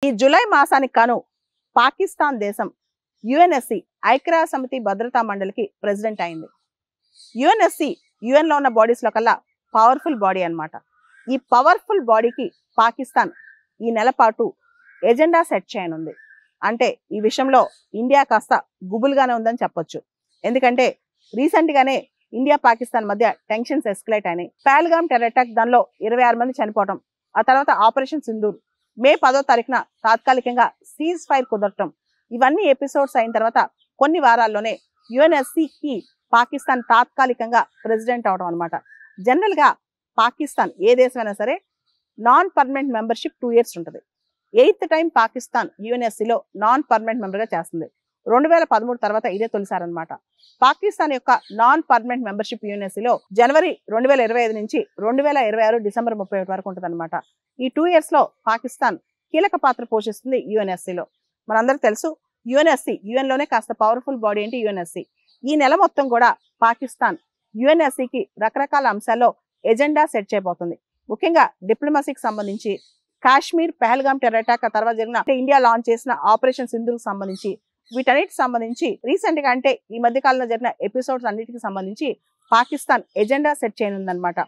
ఈ జూలై మాసానికి కాను పాకిస్తాన్ దేశం యుఎన్ఎస్సి ఐక్యరాజ్య సమితి భద్రతా మండలికి ప్రెసిడెంట్ అయింది. యుఎన్ఎస్సి యుఎన్ లో ఉన్న బాడీస్ లో కల్లా పవర్ఫుల్ బాడీ అన్నమాట. ఈ పవర్ఫుల్ బాడీకి పాకిస్తాన్ ఈ నెల పాటు ఎజెండా సెట్ చేయనుంది. అంటే ఈ విషయంలో ఇండియా కాస్త గుబుల్గానే ఉందని చెప్పొచ్చు. ఎందుకంటే రీసెంట్ గానే ఇండియా పాకిస్తాన్ మధ్య టెన్షన్స్ ఎస్కలేట్ అయినాయి. పహల్గామ్ టెర్రర్ అటాక్, దానిలో 26 మంది చనిపోవడం, ఆ తర్వాత ఆపరేషన్ సింధూర్, మే 10వ తారీఖున తాత్కాలికంగా సీజ్ ఫైర్ కుదరటం, ఇవన్నీ ఎపిసోడ్స్ అయిన తర్వాత కొన్ని వారాల్లోనే యుఎన్ఎస్సికి పాకిస్తాన్ తాత్కాలికంగా ప్రెసిడెంట్ అవడం అనమాట. జనరల్ గా పాకిస్తాన్ ఏ దేశమైనా సరే నాన్ పర్మనెంట్ మెంబర్షిప్ 2 years ఉంటుంది. 8th టైం పాకిస్తాన్ యుఎన్ఎస్సిలో నాన్ పర్మనెంట్ మెంబర్ గా చేస్తుంది. 2013 తర్వాత ఇదే తొలిసారి అనమాట. పాకిస్తాన్ యొక్క నాన్ పర్మనెంట్ మెంబర్షిప్ యుఎన్ఎస్సిలో జనవరి 2025 నుంచి 2026 డిసెంబర్ 31 వరకు ఉంటుంది అనమాట. ఈ 2 years లో పాకిస్తాన్ కీలక పాత్ర పోషిస్తుంది యుఎన్ఎస్సిలో. మనందరికి తెలుసు యుఎన్ఎస్సి యుఎన్ లోనే కాస్త పవర్ఫుల్ బాడీ ఏంటి యుఎన్ఎస్సి. ఈ నెల మొత్తం కూడా పాకిస్తాన్ యుఎన్ఎస్సికి రకరకాల అంశాల్లో ఎజెండా సెట్ చేయబోతుంది. ముఖ్యంగా డిప్లొమసీకి సంబంధించి, కాశ్మీర్ పహల్గామ్ టెర్రర్ అటాక్ తర్వాత జరిగిన ఇండియా లాంచ్ చేసిన ఆపరేషన్ సింధూర్కి సంబంధించి, వీటన్నిటికి సంబంధించి రీసెంట్ గా అంటే ఈ మధ్య కాలంలో జరిగిన ఎపిసోడ్స్ అన్నిటికి సంబంధించి పాకిస్తాన్ ఎజెండా సెట్ చేయనుందన్నమాట.